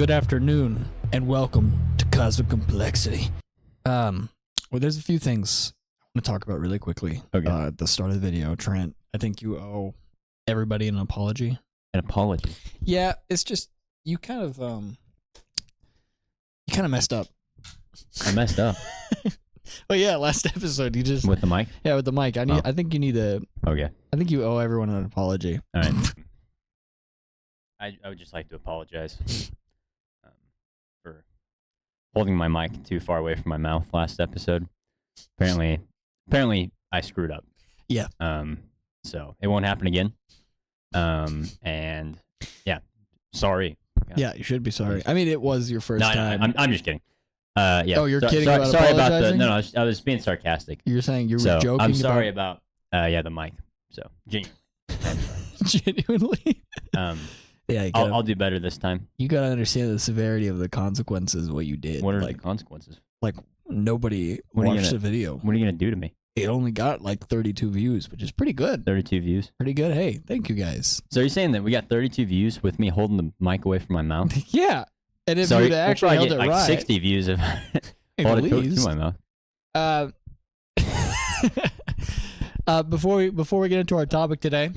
good afternoon, and welcome to Cosmic Complexity. Well, there's a few things I want to talk about really quickly. Okay. At the start of the video, Trent, I think you owe everybody an apology. An apology? Yeah, it's just you kind of messed up. I messed up. Oh yeah, last episode you just With the mic? Yeah, with the mic. I think you need to. Okay. I think you owe everyone an apology. All right. I would just like to apologize for holding my mic too far away from my mouth last episode. Apparently I screwed up. Yeah. So it won't happen again. And yeah, sorry. God. Yeah, you should be sorry. I mean, it was your first time. I'm just kidding. Yeah. Oh, you're kidding about sorry about apologizing? No, I was being sarcastic. You're saying you were So joking. I'm sorry about the mic. So genuinely. Yeah, I'll do better this time. You gotta understand the severity of the consequences of what you did. What are the consequences? Like nobody watched the video. What are you gonna do to me? It only got like 32 views, which is pretty good. 32 views. Pretty good. Hey, thank you guys. So you're saying that we got 32 views with me holding the mic away from my mouth? Yeah. And if so you'd actually held get it like right, 60 views if I hold it to my mouth. Before we get into our topic today,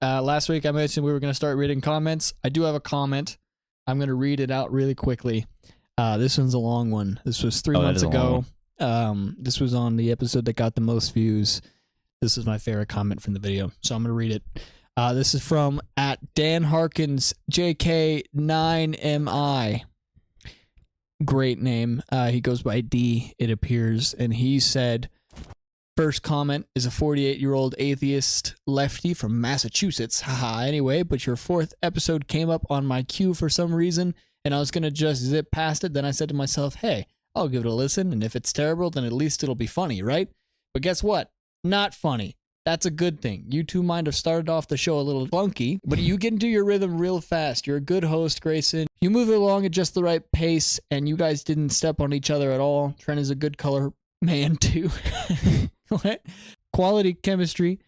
last week I mentioned we were going to start reading comments. I do have a comment. I'm going to read it out really quickly. This one's a long one. This was 3 months ago. This was on the episode that got the most views. This is my favorite comment from the video, so I'm going to read it. This is from @Dan Harkins JK9MI. Great name. He goes by D, it appears, and he said, first comment is a 48-year-old atheist lefty from Massachusetts. Haha, anyway, but your 4th episode came up on my queue for some reason, and I was going to just zip past it. Then I said to myself, hey, I'll give it a listen, and if it's terrible, then at least it'll be funny, right? But guess what? Not funny. That's a good thing. You two might have started off the show a little funky, but you get into your rhythm real fast. You're a good host, Grayson. You move along at just the right pace, and you guys didn't step on each other at all. Trent is a good color man, too. What? Quality chemistry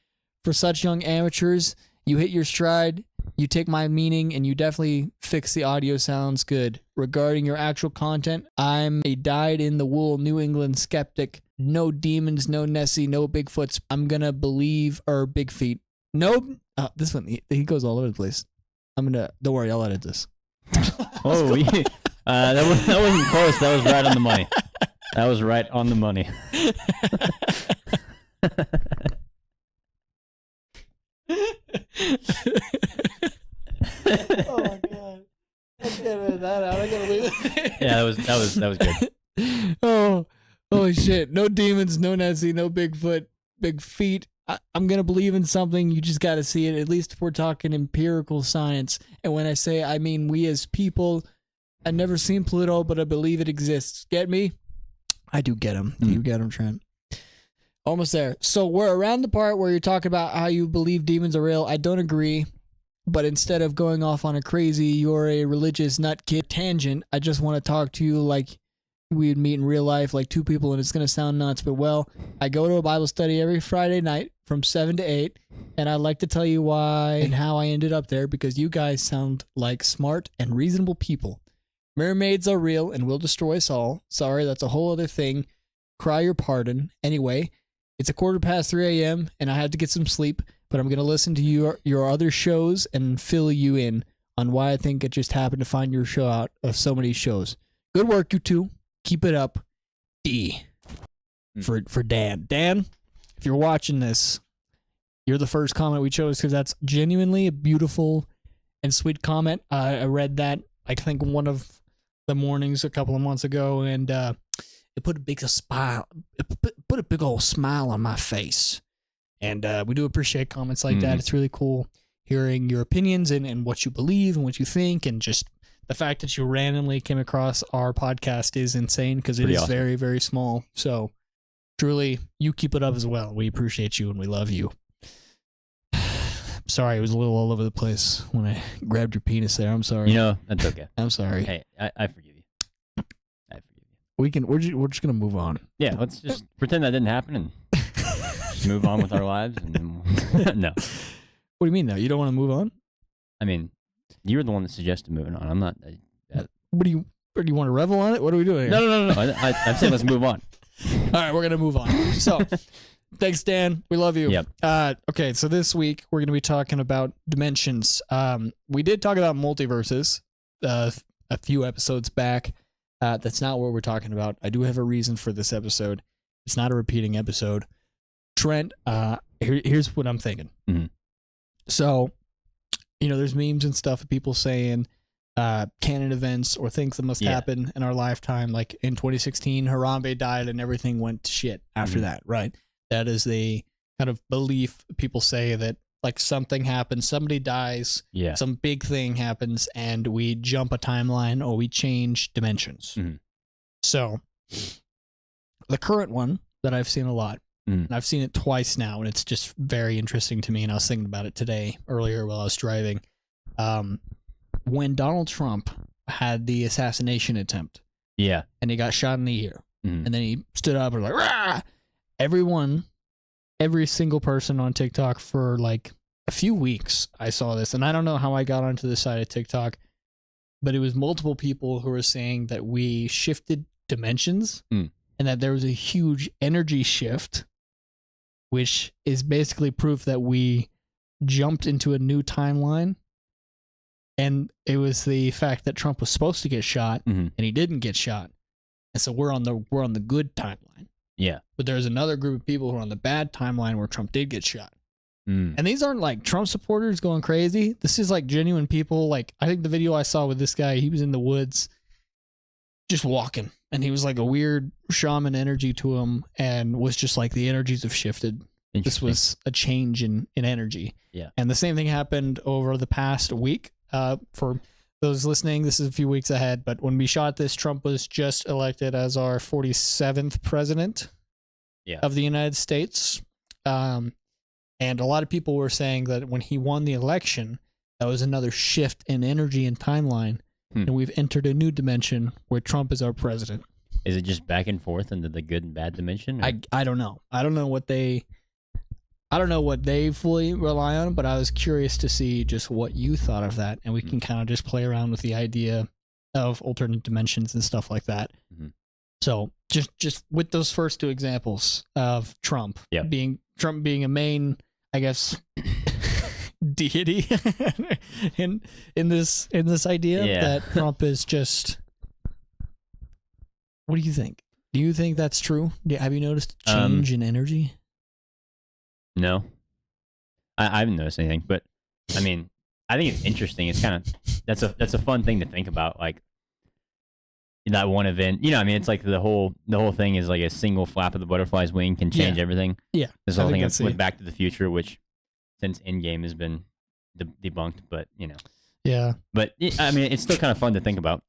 for such young amateurs. You hit your stride. You take my meaning, and you definitely fix the audio sounds good. Regarding your actual content, I'm a dyed-in-the-wool New England skeptic. No demons, no Nessie, no Bigfoots. I'm gonna believe, or Big Feet. Nope. This one, he goes all over the place. Don't worry, I'll edit this. Oh, that wasn't close. That was right on the money. That was right on the money. Oh my god! I can't edit that out. I gotta leave it. Yeah, that was good. Oh, holy shit! No demons, no Nessie, no Bigfoot, Big Feet. I'm gonna believe in something. You just gotta see it. At least if we're talking empirical science. And when I say, I mean we as people. I've never seen Pluto, but I believe it exists. Get me? I do get him. You get him, Trent. Almost there. So we're around the part where you're talking about how you believe demons are real. I don't agree. But instead of going off on a crazy, you're a religious nut kid tangent, I just want to talk to you like we'd meet in real life, like two people, and it's going to sound nuts. But, well, I go to a Bible study every Friday night from 7 to 8, and I'd like to tell you why and how I ended up there, because you guys sound like smart and reasonable people. Mermaids are real and will destroy us all. Sorry, that's a whole other thing. Cry your pardon. Anyway, it's 3:15 a.m., and I had to get some sleep, but I'm going to listen to your other shows and fill you in on why I think it just happened to find your show out of so many shows. Good work, you two. Keep it up. D. For Dan. Dan, if you're watching this, you're the first comment we chose because that's genuinely a beautiful and sweet comment. I read that, I think, one of the mornings a couple of months ago, and it put a big smile. It put a big old smile on my face. And we do appreciate comments like that. It's really cool hearing your opinions and what you believe and what you think, and just the fact that you randomly came across our podcast is insane because it is awesome. Very, very small. So truly, you keep it up as well. We appreciate you and we love you. Sorry, it was a little all over the place when I grabbed your penis there. I'm sorry. You know, that's okay. I'm sorry. Hey, I forgive you. I forgive you. We're just gonna move on. Yeah, let's just pretend that didn't happen and just move on with our lives. And then no. What do you mean, though? You don't want to move on? I mean, you're the one that suggested moving on. I'm not. What do you want to revel on it? What are we doing here? No. I'm saying let's move on. All right, we're going to move on. So, thanks, Dan. We love you. Yep. Okay, so this week we're going to be talking about dimensions. We did talk about multiverses a few episodes back. That's not what we're talking about. I do have a reason for this episode. It's not a repeating episode. Trent, here's what I'm thinking. Mm-hmm. So, there's memes and stuff of people saying canon events or things that must happen in our lifetime. Like in 2016, Harambe died and everything went to shit after that, right? That is the kind of belief people say that like something happens, somebody dies, some big thing happens, and we jump a timeline or we change dimensions. Mm-hmm. So the current one that I've seen a lot, and I've seen it twice now, and it's just very interesting to me, and I was thinking about it today, earlier while I was driving. When Donald Trump had the assassination attempt, and he got shot in the ear, and then he stood up and was like, rah! Every single person on TikTok for like a few weeks, I saw this, and I don't know how I got onto this side of TikTok, but it was multiple people who were saying that we shifted dimensions, and that there was a huge energy shift, which is basically proof that we jumped into a new timeline. And it was the fact that Trump was supposed to get shot, and he didn't get shot, and so we're on the good timeline. Yeah, but there's another group of people who are on the bad timeline where Trump did get shot. And these aren't like Trump supporters going crazy. This is like genuine people. Like I think the video I saw with this guy, he was in the woods, just walking, and he was like a weird shaman energy to him, and was just like the energies have shifted. This was a change in energy. Yeah, and the same thing happened over the past week. For those listening, this is a few weeks ahead, but when we shot this, Trump was just elected as our 47th president of the United States. And a lot of people were saying that when he won the election, that was another shift in energy and timeline, and we've entered a new dimension where Trump is our president. Is it just back and forth into the good and bad dimension? I don't know. I don't know what they fully rely on, but I was curious to see just what you thought of that, and we can kind of just play around with the idea of alternate dimensions and stuff like that. So just with those first two examples of Trump being a main, I guess, deity in this idea that Trump is just. What do you think? Do you think that's true? Have you noticed a change in energy? No, I haven't noticed anything, but I mean, I think it's interesting. It's kind of that's a fun thing to think about, like that one event. I mean, it's like the whole thing is like a single flap of the butterfly's wing can change everything. Yeah, this whole thing with Back to the Future, which since Endgame has been debunked, but yeah. But I mean, it's still kind of fun to think about.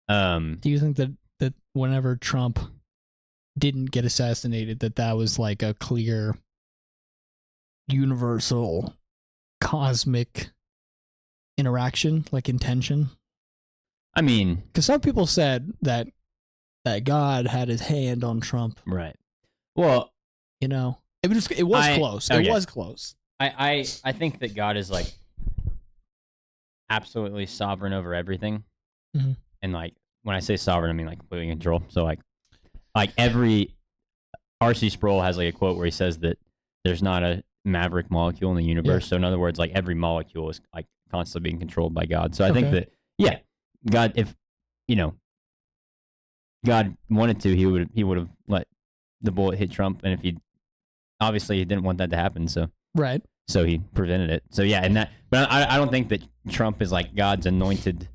Do you think that whenever Trump didn't get assassinated, that was like a clear universal cosmic interaction, like intention? I mean, because some people said that God had his hand on Trump, right? Well, it was close. Okay. It was close. I think that God is like absolutely sovereign over everything, and like when I say sovereign, I mean like completely in control. So like every R.C. Sproul has like a quote where he says that there's not a maverick molecule in the universe. So in other words, like every molecule is like constantly being controlled by God. So I think that God, if God wanted to, he would have let the bullet hit Trump, and if he didn't want that to happen, so he prevented it. So but I don't think that Trump is like God's anointed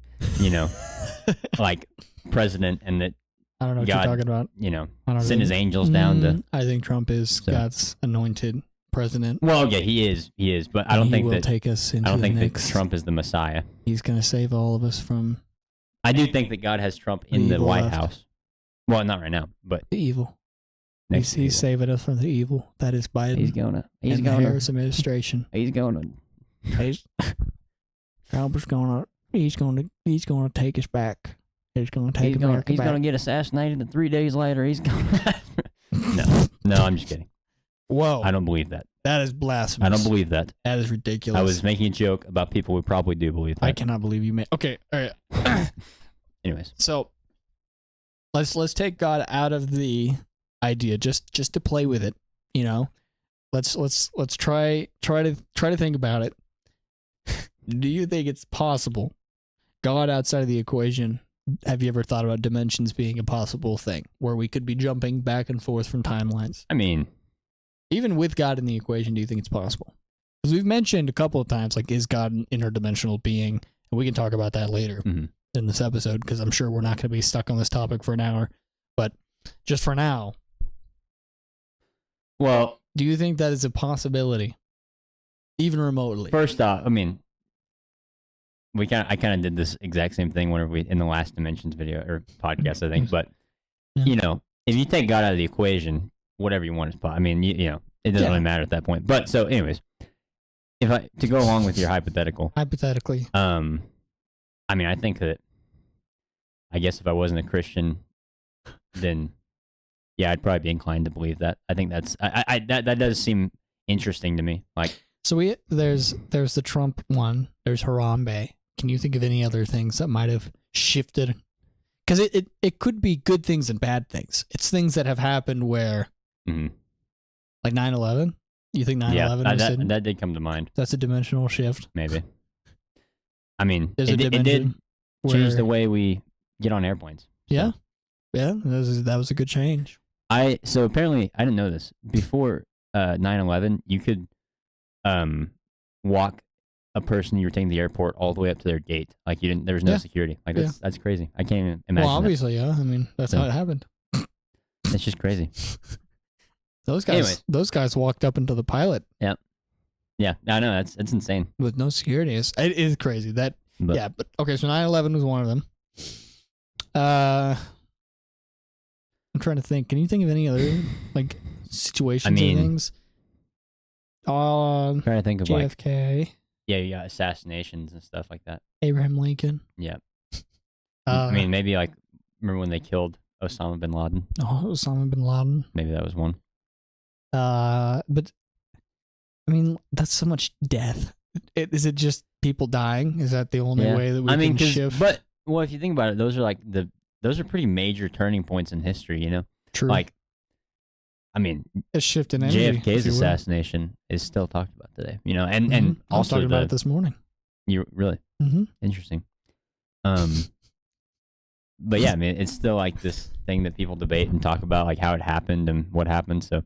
like president, and that I don't know what God, you're talking about. Send his angels down to. I think Trump is God's anointed president. Well, yeah, he is, but I don't think that take us into I don't think that Trump is the Messiah. He's going to save all of us from. I do think that God has Trump in the White House. Well, not right now, but the evil. He's saving us from the evil that is Biden. He's going the Harris administration. Trump is he's going to take us back. He's going to take America back. He's going to get assassinated, and 3 days later he's going. No, I'm just kidding. Whoa! I don't believe that. That is blasphemous. I don't believe that. That is ridiculous. I was making a joke about people who probably do believe that. I cannot believe you made. Okay, all right. anyways. So let's take God out of the idea just to play with it, you know. Let's try to think about it. Do you think it's possible? God outside of the equation. Have you ever thought about dimensions being a possible thing where we could be jumping back and forth from timelines? I mean, even with God in the equation, do you think it's possible? Because we've mentioned a couple of times, like, is God an interdimensional being? And we can talk about that later in this episode, because I'm sure we're not going to be stuck on this topic for an hour. But just for now, well, do you think that is a possibility, even remotely? First off, I mean, I kind of did this exact same thing whenever in the last dimensions video or podcast, I think. But you know, if you take God out of the equation, whatever you want is possible. I mean, you know, it doesn't really matter at that point. But so, anyways, to go along with your hypothetically, I mean, I think that, I guess if I wasn't a Christian, then yeah, I'd probably be inclined to believe that. I think that's that does seem interesting to me. Like, so there's the Trump one. There's Harambe. Can you think of any other things that might have shifted? Because it could be good things and bad things. It's things that have happened where, like 9/11. You think 9/11? That did come to mind. That's a dimensional shift. Maybe. I mean, it did change the way we get on airplanes. Yeah, yeah, that was a good change. So apparently, I didn't know this. Before 9/11, you could walk a person you were taking to the airport all the way up to their gate. Like, there was no security. Like, that's crazy. I can't even imagine. Well, obviously, yeah. I mean, that's how it happened. It's just crazy. Those guys walked up into the pilot. Yeah. Yeah, I know, that's insane. With no security. It is crazy. But okay, so 9/11 was one of them. I'm trying to think. Can you think of any other like situations or things? I'm trying to think of JFK. Like, yeah, you got assassinations and stuff like that. Abraham Lincoln. Yeah. I mean, maybe like, remember when they killed Osama bin Laden? Oh, Osama bin Laden. Maybe that was one. But I mean, that's so much death. Is it just people dying? Is that the only way that we can shift? But well, if you think about it, those are like those are pretty major turning points in history. You know, true. Like, I mean, a shift in energy. JFK's assassination is still talked about today. You know, and also I was talking about it this morning. You really interesting. But yeah, I mean, it's still like this thing that people debate and talk about, like how it happened and what happened. So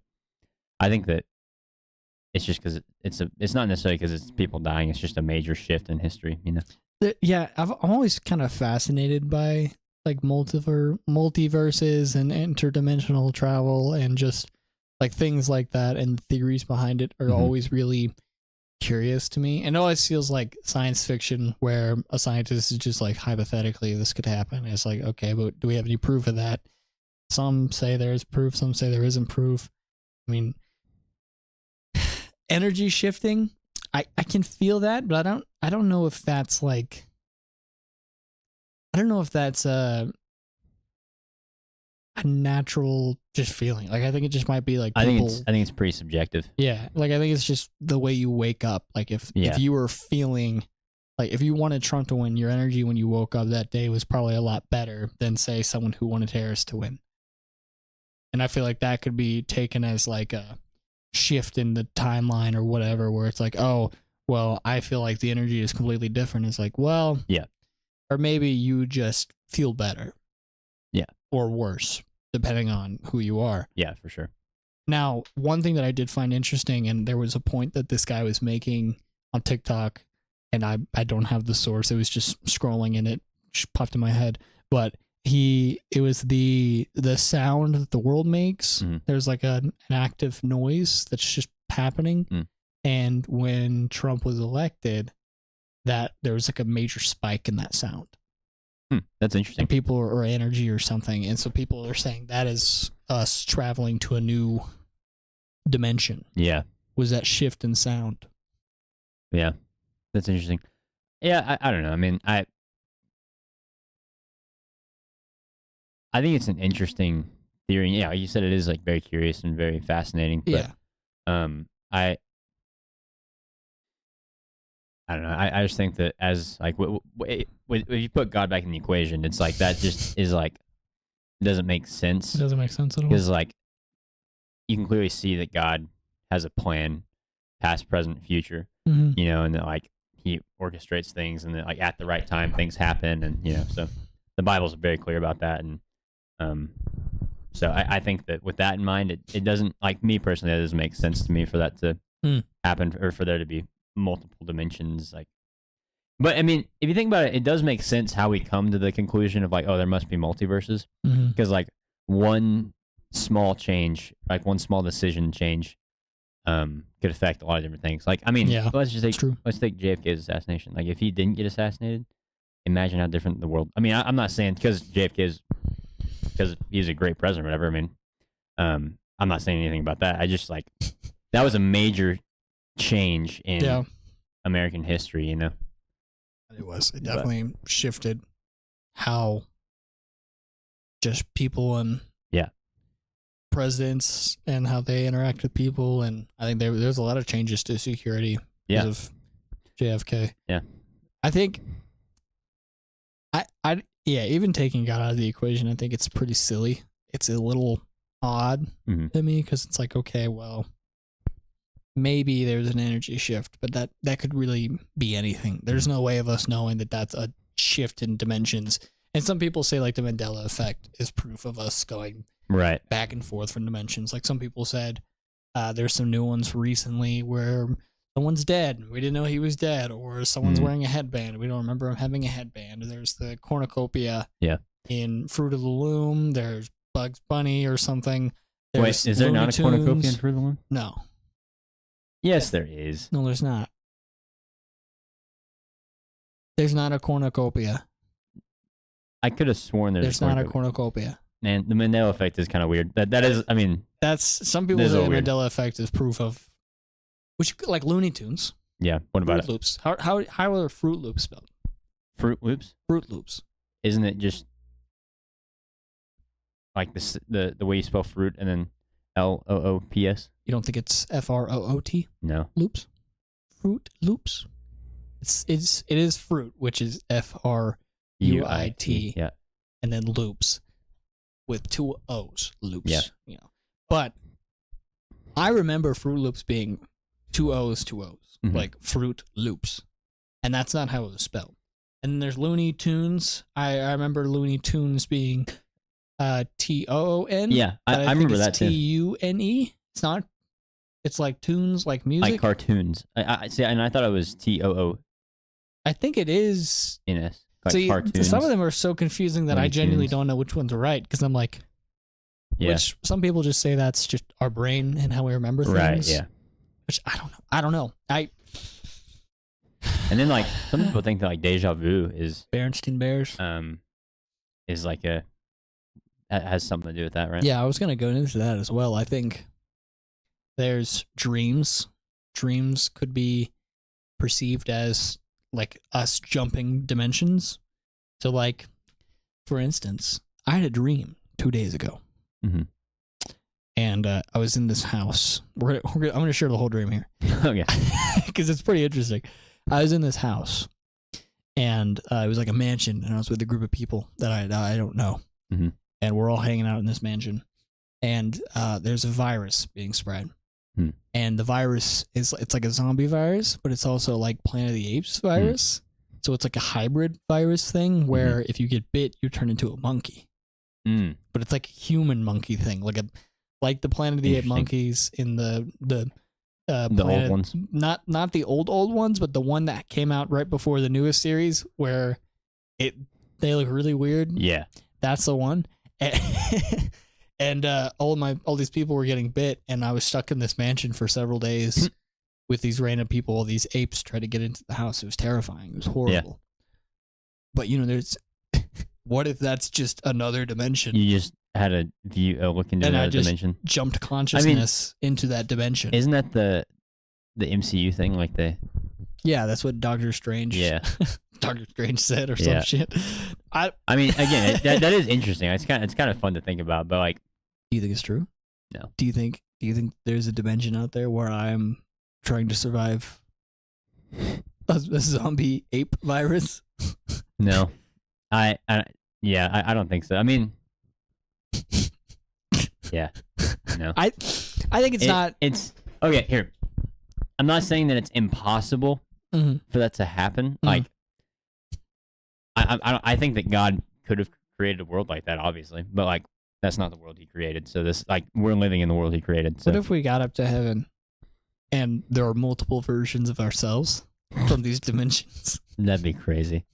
I think that it's just because it's not necessarily because it's people dying. It's just a major shift in history, you know? Yeah, I'm always kind of fascinated by like multiverses and interdimensional travel and just like things like that, and the theories behind it are always really curious to me. And it always feels like science fiction where a scientist is just like, hypothetically this could happen. It's like, okay, but do we have any proof of that? Some say there is proof, some say there isn't proof. I mean, energy shifting, I can feel that, but I don't know if that's like, I don't know if that's a natural just feeling. Like, I think it just might be like people, I think it's pretty subjective. Yeah, like I think it's just the way you wake up. Like if you were feeling like, if you wanted Trump to win, your energy when you woke up that day was probably a lot better than, say, someone who wanted Harris to win. And I feel like that could be taken as like a shift in the timeline or whatever, where it's like, oh, well, I feel like the energy is completely different. It's like, well, yeah. Or maybe you just feel better. Yeah. Or worse, depending on who you are. Yeah, for sure. Now, one thing that I did find interesting, and there was a point that this guy was making on TikTok, and I don't have the source. It was just scrolling and it just popped in my head. But it was the sound that the world makes. There's like an active noise that's just happening. And when Trump was elected, that there was like a major spike in that sound. That's interesting. And people, or energy or something. And so people are saying that is us traveling to a new dimension. Yeah. Was that shift in sound? Yeah. That's interesting. Yeah, I don't know. I mean, I think it's an interesting theory. Yeah, you said it is like very curious and very fascinating. But, yeah. I don't know. I just think that as like if you put God back in the equation, it's like that just is like doesn't make sense. It doesn't make sense at all. Because like you can clearly see that God has a plan, past, present, future. Mm-hmm. You know, and that like he orchestrates things, and that like at the right time things happen, and you know, so the Bible's very clear about that, and so I think that with that in mind, it doesn't, like me personally, that doesn't make sense to me for that to happen, or for there to be multiple dimensions. Like, but I mean, if you think about it, it does make sense how we come to the conclusion of like, oh, there must be multiverses, because like one small change, like one small decision change, could affect a lot of different things. Like, I mean, let's take JFK's assassination. Like, if he didn't get assassinated, imagine how different the world. I mean, I'm not saying because he's a great president or whatever. I mean, I'm not saying anything about that. I just like that was a major change in American history, you know. It was. It definitely shifted how just people and presidents and how they interact with people, and I think there's a lot of changes to security because of JFK. Yeah, I think even taking God out of the equation, I think it's pretty silly. It's a little odd to me because it's like, okay, well, maybe there's an energy shift, but that could really be anything. There's no way of us knowing that that's a shift in dimensions. And some people say like the Mandela effect is proof of us going back and forth from dimensions. Like some people said, there's some new ones recently where someone's dead, we didn't know he was dead, or someone's wearing a headband, we don't remember him having a headband. There's the cornucopia in Fruit of the Loom. There's Bugs Bunny or something. There's is there not a cornucopia in Fruit of the Loom? No. Yes, there is. No, there's not. There's not a cornucopia. I could have sworn there's not a cornucopia. Man, the Mandela effect is kind of weird. That is, I mean, that's some people say the Mandela effect is proof of, which like Looney Tunes. Yeah. What about Fruit Loops? How are Fruit Loops spelled? Fruit Loops. Fruit Loops. Isn't it just like the way you spell fruit and then LOOPS? You don't think it's FROOT? No. Loops. Fruit Loops. It is fruit, which is FRUIT. Yeah. And then loops with two O's. Loops. Yeah. You know. But I remember Fruit Loops being two O's, like Fruit Loops. And that's not how it was spelled. And then there's Looney Tunes. I remember Looney Tunes being TOON. Yeah, I remember that too. TUNE. It's not. It's like tunes, like music. Like cartoons. I see, and I thought it was TOO. I think it is. NS. Like see, cartoons. some of them are so confusing that Looney I genuinely Tunes. don't know which ones are right, because I'm like, which some people just say that's just our brain and how we remember things. Right, yeah. Which I don't know. And then like some people think that like deja vu is Berenstain Bears. Is like has something to do with that, right? Yeah, I was gonna go into that as well. I think there's dreams. Dreams could be perceived as like us jumping dimensions. So like, for instance, I had a dream 2 days ago. And I was in this house. I'm going to share the whole dream here. Okay. Because it's pretty interesting. I was in this house, and it was like a mansion, and I was with a group of people that I don't know. And we're all hanging out in this mansion. And there's a virus being spread. And the virus it's like a zombie virus, but it's also like Planet of the Apes virus. So it's like a hybrid virus thing where if you get bit, you turn into a monkey. But it's like a human monkey thing, like the Planet of the Apes monkeys in the old ones. Not the old ones, but the one that came out right before the newest series where they look really weird. Yeah, that's the one. And all these people were getting bit, and I was stuck in this mansion for several days with these random people. All these apes try to get into the house. It was terrifying. It was horrible. Yeah. But there's what if that's just another dimension? You just had a look into another dimension. Jumped consciousness into that dimension. Isn't that the MCU thing? Like yeah, that's what Doctor Strange. Yeah. Doctor Strange said or some shit. I mean, again, that is interesting. It's kind of fun to think about, but like, do you think it's true? No. Do you think there's a dimension out there where I'm trying to survive? A zombie ape virus? No, I don't think so. I mean, yeah, no. I think it's not. It's okay. Here, I'm not saying that it's impossible for that to happen. Like, I think that God could have created a world like that, obviously, but like that's not the world He created. So this, like, we're living in the world He created. So What if we got up to heaven, and there are multiple versions of ourselves from these dimensions? That'd be crazy.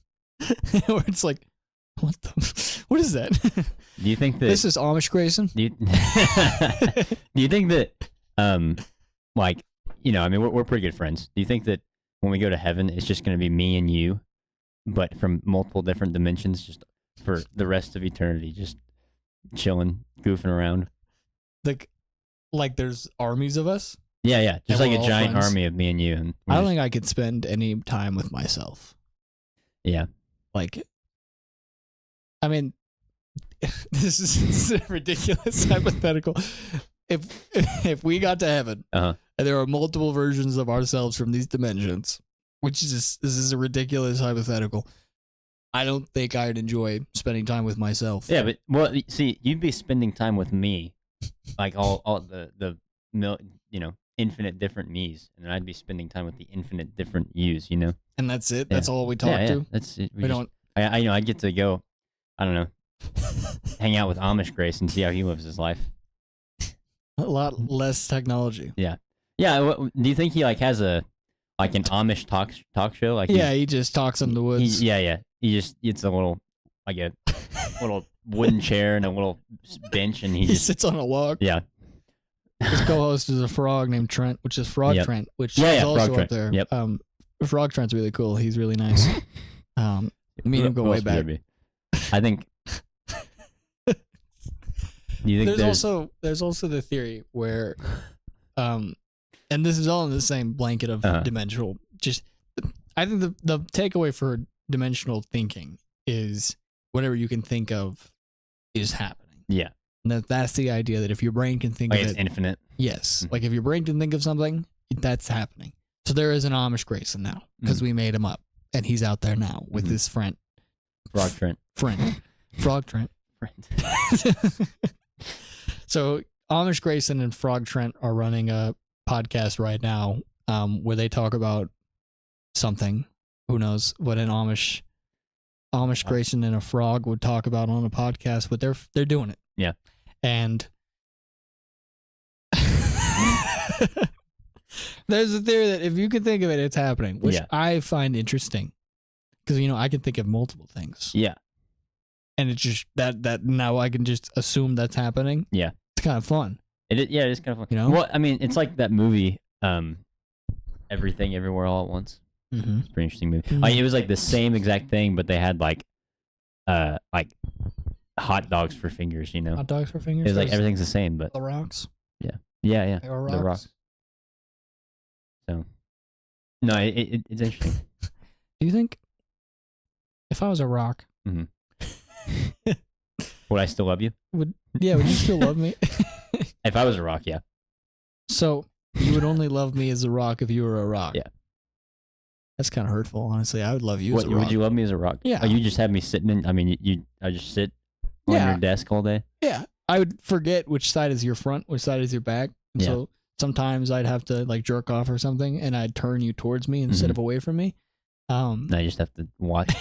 Where it's like, what is that? Do you think that this is Amish Grayson? Do you think that, like, I mean, we're pretty good friends. Do you think that when we go to heaven, it's just going to be me and you, but from multiple different dimensions, just for the rest of eternity, just chilling, goofing around? Like there's armies of us? Yeah. Just And like we're a all giant friends? army of me and you. And I don't think I could spend any time with myself. Yeah. Like, I mean, this is a ridiculous hypothetical. If we got to heaven and there are multiple versions of ourselves from these dimensions, which is this is a ridiculous hypothetical, I don't think I'd enjoy spending time with myself. Yeah, but well, see, you'd be spending time with me, like all the infinite different me's, and then I'd be spending time with the infinite different yous. And that's it. Yeah. That's all we talk to. That's it. We don't. I'd get to go, I don't know, hang out with Amish Grace and see how he lives his life. A lot less technology. Yeah. Do you think he like has an Amish talk show? Like, yeah, he just talks in the woods. He just gets a little little wooden chair and a little bench, and he just sits on a log. Yeah. His co-host is a frog named Trent, which is Frog Trent, which is also up there. Yep. Frog Trent's really cool. He's really nice. Me and him go way back. I think. Do you think there's also the theory where, and this is all in the same blanket of dimensional. Just, I think the takeaway for dimensional thinking is whatever you can think of is happening. Yeah. And that's the idea that if your brain can think of it's it, infinite. yes. Like if your brain can think of something, that's happening. So there is an Amish Grayson now because we made him up, and he's out there now with his friend, Frog Trent. Frog Trent. So Amish Grayson and Frog Trent are running a podcast right now, where they talk about something. Who knows what an Amish Grayson and a frog would talk about on a podcast, but they're doing it. Yeah. And there's a theory that if you can think of it, it's happening, which I find interesting because I can think of multiple things. Yeah. And it's just that now I can just assume that's happening. Yeah. It's kind of fun. It is kind of fun. Well, I mean, it's like that movie, Everything Everywhere All at Once. Mm-hmm. It's a pretty interesting movie. Like, it was like the same exact thing, but they had like hot dogs for fingers. Hot dogs for fingers. It was like everything's the same, but the rocks. Yeah. They were rocks. The rocks. So, no, it's interesting. Do you think if I was a rock, would I still love you? Would you still love me? If I was a rock, yeah. So you would only love me as a rock if you were a rock. Yeah. That's kind of hurtful, honestly. I would love you as a rock. Would you love me as a rock? Yeah. Oh, you just have me sitting in. I mean, I just sit on your desk all day. Yeah. I would forget which side is your front, which side is your back. And so sometimes I'd have to like jerk off or something, and I'd turn you towards me instead of away from me. And I just have to watch.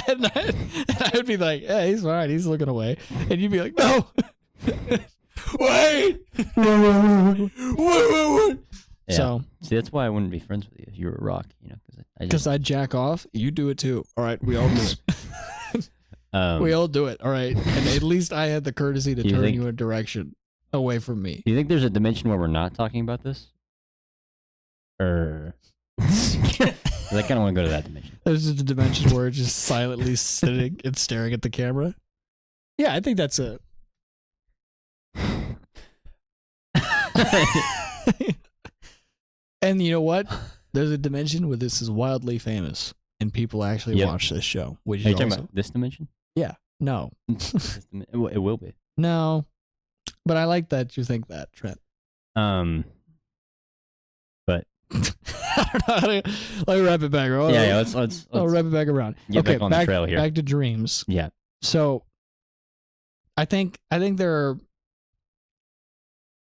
And I would be like, "Yeah, he's fine. He's looking away," and you'd be like, "No, wait, wait." Yeah. So see, that's why I wouldn't be friends with you if you were a rock. Because I jack off, you do it too. All right, we all do it. We all do it. All right, and at least I had the courtesy to turn you in a direction away from me. Do you think there's a dimension where we're not talking about this? Or I kind of want to go to that dimension. There's a dimension where it's just silently sitting and staring at the camera. Yeah, I think that's it. And you know what? There's a dimension where this is wildly famous and people actually watch this show. Which Are you is talking also, about this dimension? Yeah. No. It will be. No. But I like that you think that, Trent. But I don't know how to, let me wrap it back around. Yeah, let's I'll wrap it back around. get back on the trail here. Back to dreams. Yeah. So I think there are,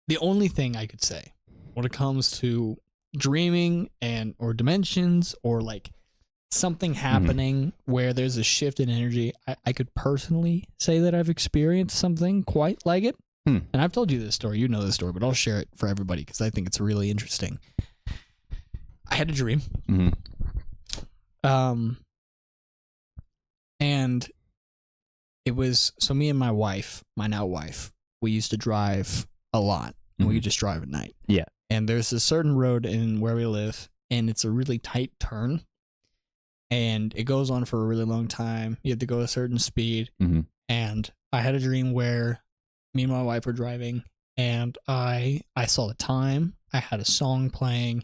the only thing I could say when it comes to dreaming and or dimensions or like something happening where there's a shift in energy, I could personally say that I've experienced something quite like it. And I've told you this story, you know this story, but I'll share it for everybody because I think it's really interesting. I had a dream. And it was, so me and my wife, my now wife, we used to drive a lot and we would just drive at night. Yeah. And there's a certain road in where we live and it's a really tight turn and it goes on for a really long time. You have to go a certain speed. And I had a dream where me and my wife were driving and I saw the time. I had a song playing.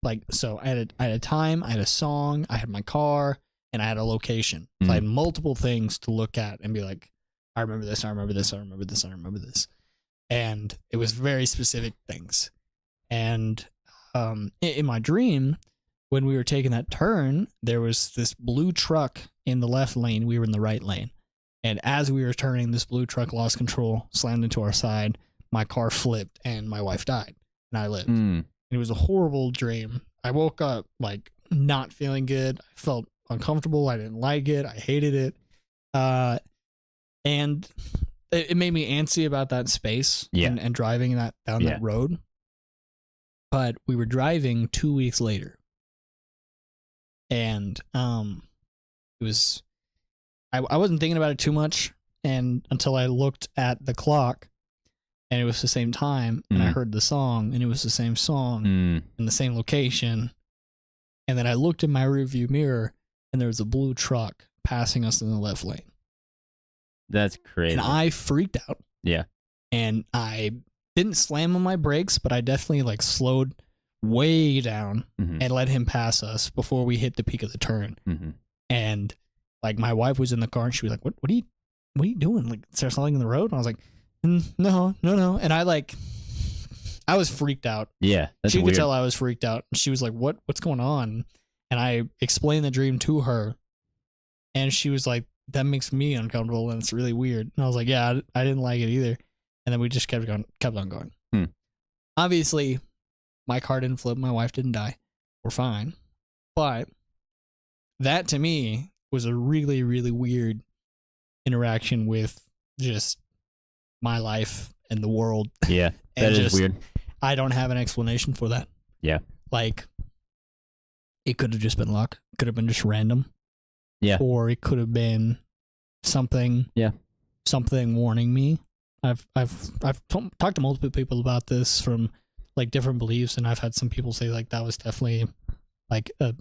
Like, so I had a time, I had a song, I had my car, and I had a location. So I had multiple things to look at and be like, I remember this, I remember this, I remember this, I remember this. And it was very specific things. And in my dream, when we were taking that turn, there was this blue truck in the left lane. We were in the right lane. And as we were turning, this blue truck lost control, slammed into our side. My car flipped and my wife died. And I lived. It was a horrible dream. I woke up like not feeling good. I felt uncomfortable. I didn't like it. I hated it. And it made me antsy about that space and driving down that road. But we were driving 2 weeks later. And it was, I wasn't thinking about it too much and until I looked at the clock. And it was the same time, and I heard the song, and it was the same song in the same location. And then I looked in my rearview mirror, and there was a blue truck passing us in the left lane. That's crazy. And I freaked out. Yeah. And I didn't slam on my brakes, but I definitely like slowed way down and let him pass us before we hit the peak of the turn. And like my wife was in the car, and she was like, "What are you doing? Like, is there something in the road?" And I was like, no. And I was freaked out. Yeah. She could tell I was freaked out. She was like, what's going on? And I explained the dream to her. And she was like, that makes me uncomfortable and it's really weird. And I was like, yeah, I didn't like it either. And then we just kept on going. Obviously, my car didn't flip. My wife didn't die. We're fine. But that to me was a really, really weird interaction with just my life and the world. Yeah, that is weird. I don't have an explanation for that. Yeah. Like, it could have just been luck. Could have been just random. Yeah. Or it could have been something. Yeah. Something warning me. I've talked to multiple people about this from like different beliefs, and I've had some people say like that was definitely like a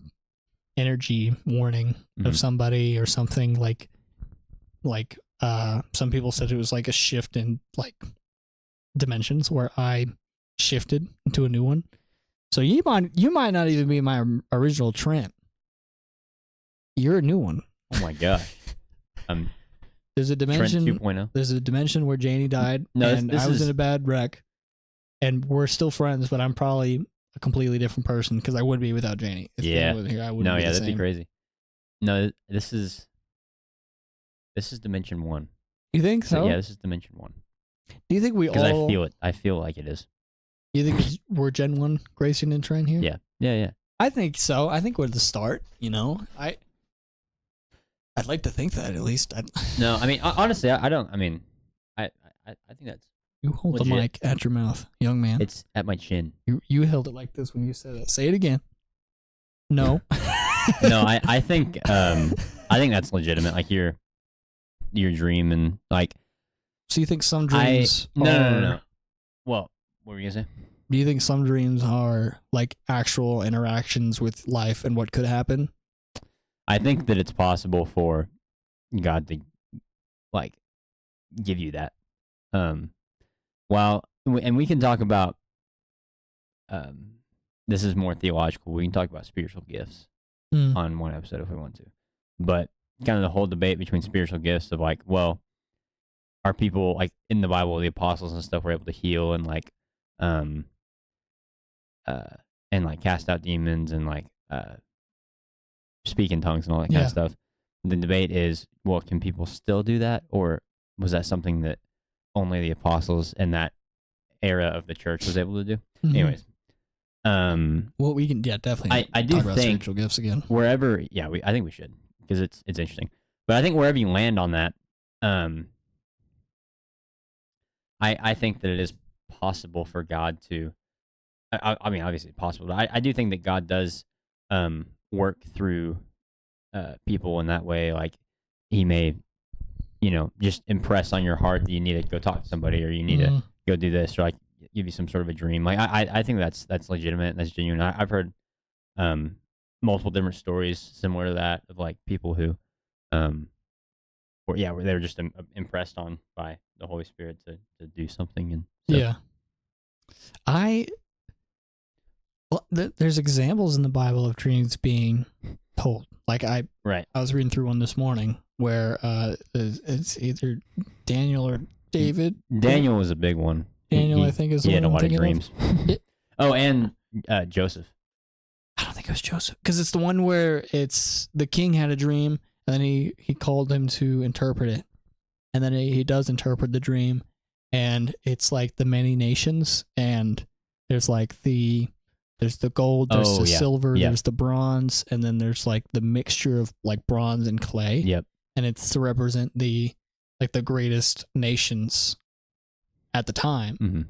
energy warning of somebody or something like some people said it was like a shift in like dimensions where I shifted into a new one. So you might not even be my original Trent. You're a new one. Oh my gosh. There's a dimension. Trent 2.0. There's a dimension where Janie died, and I was in a bad wreck, and we're still friends, but I'm probably a completely different person because I would be without Janie. If Janie wasn't here, I wouldn't. No, be yeah, the that'd same. be crazy. No, this is Dimension 1. You think so? Yeah, this is Dimension 1. Do you think we all? Because I feel it. I feel like it is. You think we're Gen 1, Grayson and Trent here? Yeah. I think so. I think we're the start. You know, I'd like to think that at least. No, I mean honestly, I don't. I mean, I think that's. You hold legit. the mic at your mouth, young man. It's at my chin. You held it like this when you said it. Say it again. No. No, I think that's legitimate. Like your dream and like. So you think some dreams? No. Well, what were you gonna say? Do you think some dreams are like actual interactions with life and what could happen? I think that it's possible for God to like give you that. And we can talk about this is more theological. We can talk about spiritual gifts on one episode if we want to. But kind of the whole debate between spiritual gifts of like, well, are people like in the Bible, the apostles and stuff were able to heal and like and like cast out demons and like speak in tongues and all that kind of stuff. The debate is, well, can people still do that, or was that something that only the apostles in that era of the church was able to do? Mm-hmm. Anyways, well, we can definitely. I do talk about think spiritual gifts again. Wherever, I think we should, because it's interesting. But I think wherever you land on that, I think that it is possible for God to. I mean, obviously possible, but I do think that God does work through people in that way. Like he may, just impress on your heart that you need to go talk to somebody, or you need to go do this, or like give you some sort of a dream. Like I think that's legitimate, and that's genuine. I've heard multiple different stories similar to that of like people who where they were just impressed on by the Holy Spirit to do something. And so. There's examples in the Bible of dreams being told. Like I was reading through one this morning where it's either Daniel or David. Daniel was a big one. Daniel, I think, is the he one had a I'm lot of thinking dreams. Oh, and Joseph. I don't think it was Joseph, because it's the one where it's the king had a dream, and then he called him to interpret it, and then he does interpret the dream, and it's like the many nations, and there's like there's the gold, there's the silver, there's the bronze, and then there's like the mixture of like bronze and clay. Yep. And it's to represent the greatest nations at the time,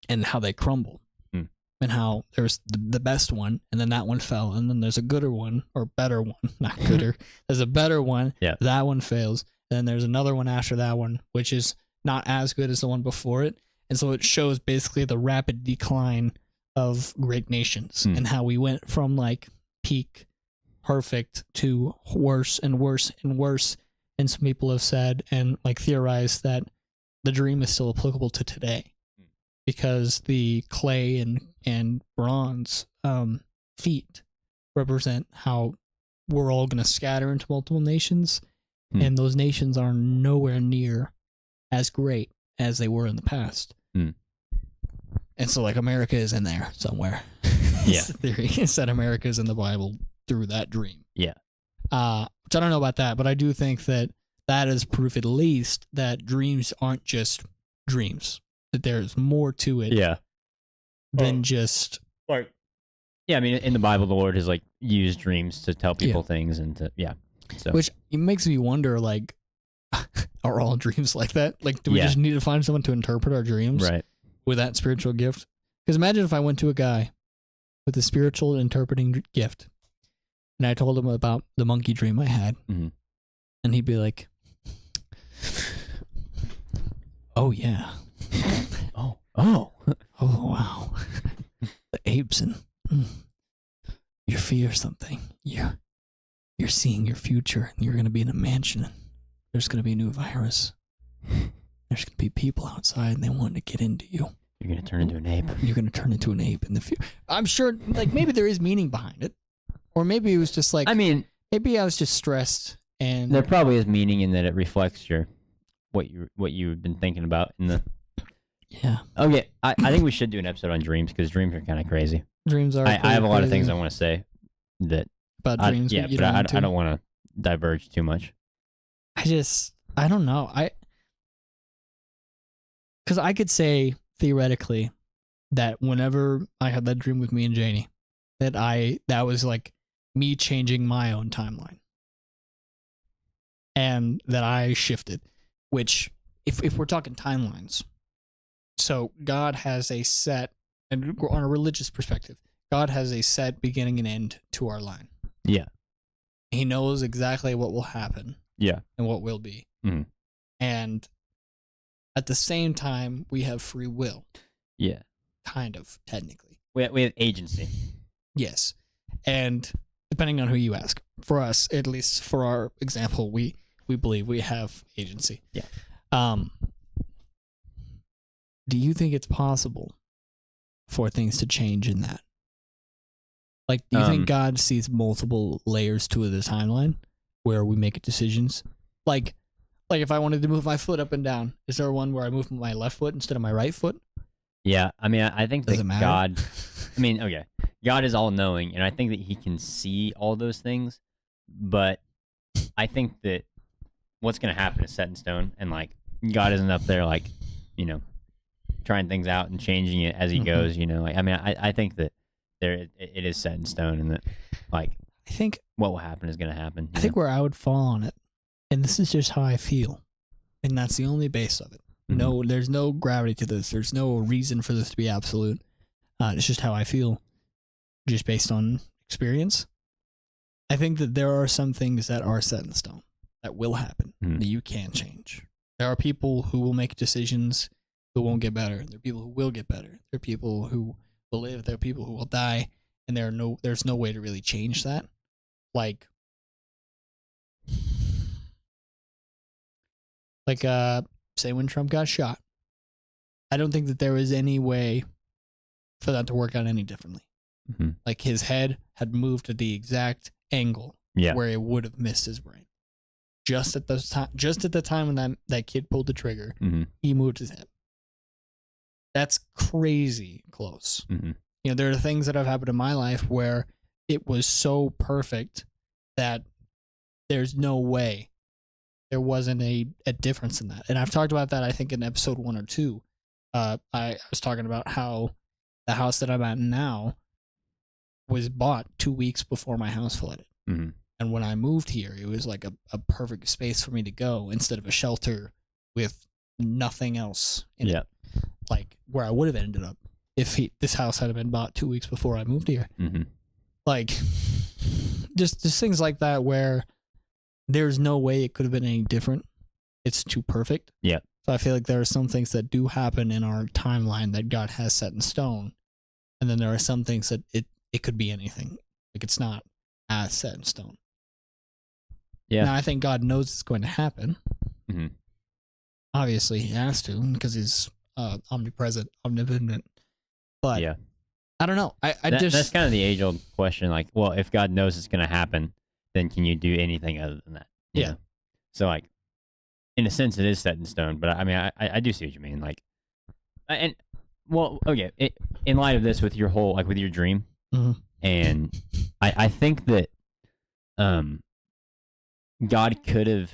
and how they crumbled, and how there's the best one, and then that one fell, and then there's a gooder one, or better one, not gooder. There's a better one. Yeah. That one fails. And then there's another one after that one, which is not as good as the one before it. And so it shows basically the rapid decline of great nations, and how we went from like peak perfect to worse and worse and worse. And some people have said and like theorized that the dream is still applicable to today, because the clay and bronze feet represent how we're all going to scatter into multiple nations, and those nations are nowhere near as great as they were in the past. And so, like, America is in there somewhere. Yeah. The theory is that America is in the Bible through that dream. Yeah. Which I don't know about that, but I do think that is proof, at least, that dreams aren't just dreams. That there's more to it. Yeah. Than just like. Yeah, I mean, in the Bible, the Lord has like used dreams to tell people things, and to So. Which it makes me wonder, like, are all dreams like that? Like, do we just need to find someone to interpret our dreams? Right. With that spiritual gift? Because imagine if I went to a guy with a spiritual interpreting gift, and I told him about the monkey dream I had, and he'd be like, "Oh yeah, oh wow, the apes, and you fear something. You're seeing your future, and you're going to be in a mansion, and there's going to be a new virus. There's going to be people outside, and they want to get into you. You're going to turn into an ape. You're going to turn into an ape in the future." I'm sure, like, maybe there is meaning behind it. Or maybe it was just like, I mean, maybe I was just stressed, and there probably is meaning in that it reflects what you've been thinking about in the. Yeah. Okay, I think we should do an episode on dreams, because dreams are kind of crazy. Dreams are. I have a lot of things I want to say that about dreams. Yeah, but I don't want to diverge too much. I don't know. Because I could say theoretically that whenever I had that dream with me and Janie, that was like me changing my own timeline, and that I shifted. Which, if we're talking timelines, so God has a set, and on a religious perspective, God has a set beginning and end to our line. Yeah. He knows exactly what will happen. Yeah. And what will be. And at the same time, we have free will. Yeah. Kind of, technically. We have agency. Yes. And depending on who you ask, for us, at least for our example, we believe we have agency. Yeah. Do you think it's possible for things to change in that? Like, do you think God sees multiple layers to the timeline where we make decisions? Like if I wanted to move my foot up and down, is there one where I move my left foot instead of my right foot? Yeah, I mean, I think that God. I mean, okay, God is all knowing, and I think that He can see all those things. But I think that what's going to happen is set in stone, and like God isn't up there like, trying things out and changing it as He goes. Like I mean, I think that it is set in stone, and that like I think what will happen is going to happen. I think where I would fall on it, and this is just how I feel, and that's the only base of it. No, there's no gravity to this. There's no reason for this to be absolute. It's just how I feel, just based on experience. I think that there are some things that are set in stone that will happen that you can't change. There are people who will make decisions who won't get better. There are people who will get better. There are people who will live. There are people who will die, and there's no way to really change that. Like say when Trump got shot, I don't think that there was any way for that to work out any differently. Like his head had moved at the exact angle where it would have missed his brain. Just at the time when that kid pulled the trigger, he moved his head. That's crazy close. There are things that have happened in my life where it was so perfect that there's no way there wasn't a difference in that. And I've talked about that, I think, in episode 1 or 2. I was talking about how the house that I'm at now was bought 2 weeks before my house flooded. And when I moved here, it was like a perfect space for me to go instead of a shelter with nothing else in it. Like where I would have ended up if this house had been bought 2 weeks before I moved here. Like just things like that where there's no way it could have been any different. It's too perfect. So I feel like there are some things that do happen in our timeline that God has set in stone. And then there are some things that it could be anything. Like it's not as set in stone. Now I think God knows it's going to happen. Obviously He has to because He's omnipresent, omnipotent. But I don't know. That's kind of the age-old question. Like, well, if God knows it's going to happen, then can you do anything other than that? You know? So, like, in a sense, it is set in stone. But I mean, I do see what you mean. Like, in light of this, with your whole, like, with your dream, and I think that, God could have,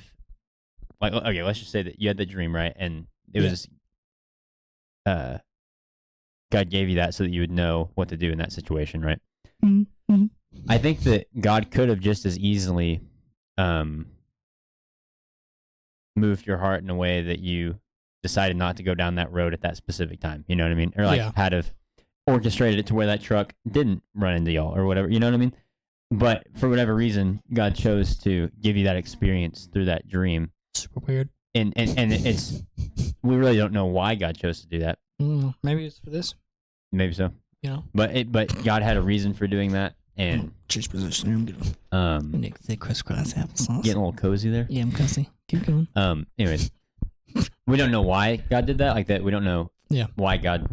like, okay, let's just say that you had the dream, right? And it was, God gave you that so that you would know what to do in that situation, right? I think that God could have just as easily moved your heart in a way that you decided not to go down that road at that specific time. You know what I mean? Or like had have orchestrated it to where that truck didn't run into y'all or whatever. You know what I mean? But for whatever reason, God chose to give you that experience through that dream. Super weird. And it's, we really don't know why God chose to do that. Maybe it's for this. Maybe so. But God had a reason for doing that. And change position. Nick, the crisscross applesauce. Getting a little cozy there. Yeah, I'm cozy. Keep going. Anyways, we don't know why God did that. Like that, we don't know. Why God.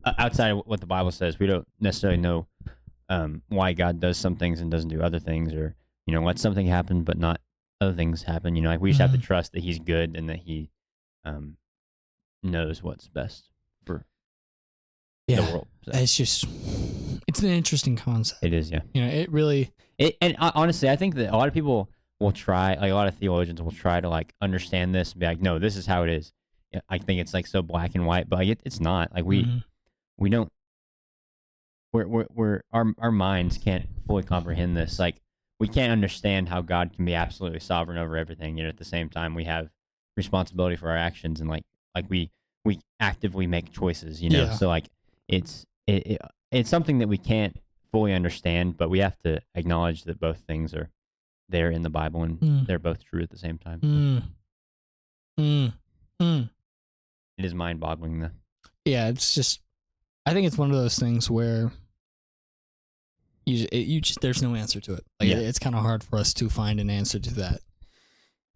Outside of what the Bible says, we don't necessarily know why God does some things and doesn't do other things, or let something happen but not other things happen. Like we just have to trust that He's good and that He knows what's best for the world. So. It's an interesting concept. It is, it really. And honestly, I think that a lot of people will try, like a lot of theologians will try to like understand this and be like, no, this is how it is. I think it's like so black and white, but like it's not. Like we don't. Our minds can't fully comprehend this. Like we can't understand how God can be absolutely sovereign over everything, yet at the same time we have responsibility for our actions, and like we actively make choices. So like it's something that we can't fully understand, but we have to acknowledge that both things are there in the Bible and they're both true at the same time. It is mind-boggling, though. Yeah, it's just, I think it's one of those things where you just there's no answer to it. Like it's kind of hard for us to find an answer to that,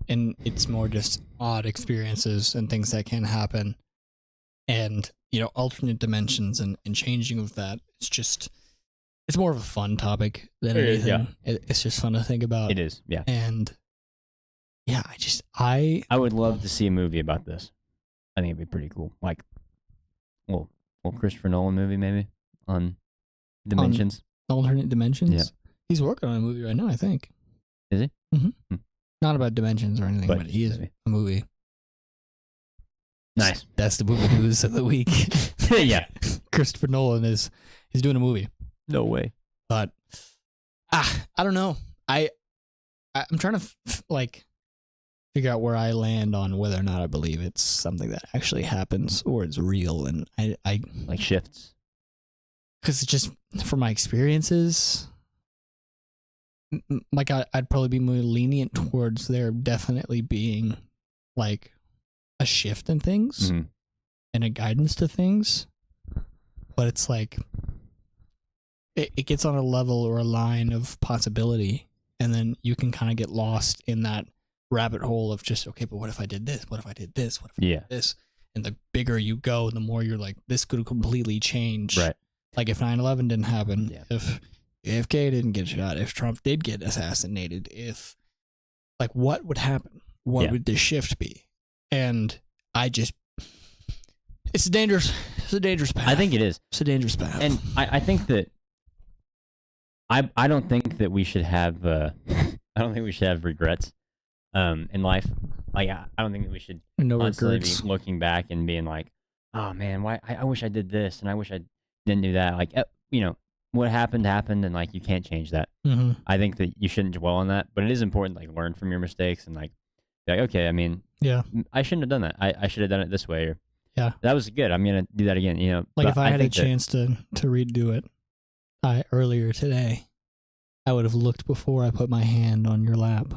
and it's more just odd experiences and things that can happen, and alternate dimensions and changing of that. It's more of a fun topic than anything. It's just fun to think about. It is, and I would love to see a movie about this. I think it'd be pretty cool, like little Christopher Nolan movie maybe on Dimensions. Alternate dimensions. Yeah. He's working on a movie right now, I think. Is he? Mm-hmm. Not about dimensions or anything, but he is a movie. Nice. That's the movie news of the week. Yeah. Christopher Nolan he's doing a movie. No way. But I don't know. I'm trying to figure out where I land on whether or not I believe it's something that actually happens or it's real, and I like shifts. Because it's just from my experiences, like I'd probably be more lenient towards there definitely being like a shift in things and a guidance to things, but it's like it gets on a level or a line of possibility, and then you can kind of get lost in that rabbit hole of just, okay, but what if I did this? What if I did this? What if I did this? And the bigger you go, the more you're like, this could completely change. Right. Like if 9/11 didn't happen, if AFK didn't get shot, if Trump did get assassinated, if like what would happen? What would the shift be? And it's a dangerous path. I think it is. It's a dangerous path. And I think that I don't think that we should have I don't think we should have regrets in life. Like I don't think that we should constantly be looking back and being like, oh man, why I wish I did this and I wish I didn't do that. Like what happened, and like you can't change that. Mm-hmm. I think that you shouldn't dwell on that, but it is important to like learn from your mistakes and like be like, okay, I mean, I shouldn't have done that. I should have done it this way, or that was good. I'm gonna do that again. Like if I had a chance to redo it, earlier today, I would have looked before I put my hand on your lap.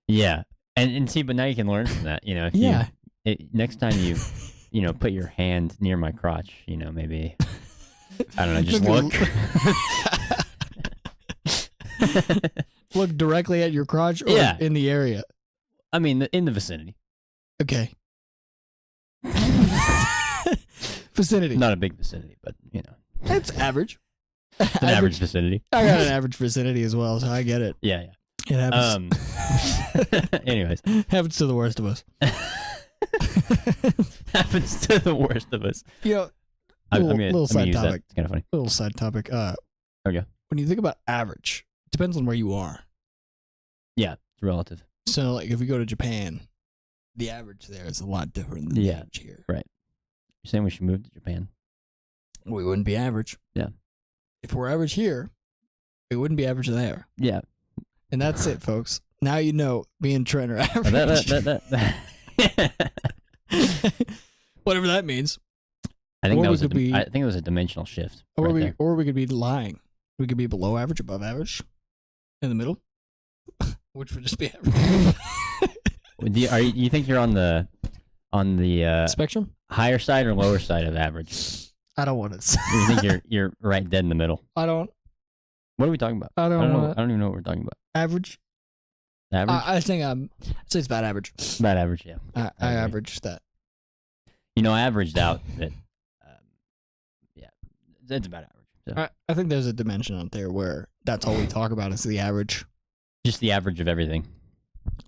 Yeah, and see, but now you can learn from that. If next time you put your hand near my crotch, maybe. I don't know, just look. Look directly at your crotch or in the area? I mean, in the vicinity. Okay. Vicinity. Not a big vicinity, but, It's average. It's an average vicinity. I got an average vicinity as well, so I get it. Yeah. It happens. Anyways. Happens to the worst of us. Happens to the worst of us. Little side topic. It's kind of funny. Little side topic. Okay. When you think about average, it depends on where you are. Yeah, it's relative. So, like, if we go to Japan, the average there is a lot different than the average here. Right. You're saying we should move to Japan? We wouldn't be average. Yeah. If we're average here, we wouldn't be average there. Yeah. And that's it, folks. Now you know me and Trent are average. Whatever that means. I think I think it was a dimensional shift. Or we could be lying. We could be below average, above average, in the middle, which would just be average. You think you're on the spectrum, higher side or lower side of average? I don't want to. You think you're right dead in the middle? I don't. What are we talking about? I don't know. I don't even know what we're talking about. Average. Average. I think I'd say it's about average. About average, yeah. I averaged that. I averaged out that. It's about average. So. I think there's a dimension out there where that's all we talk about is the average. Just the average of everything.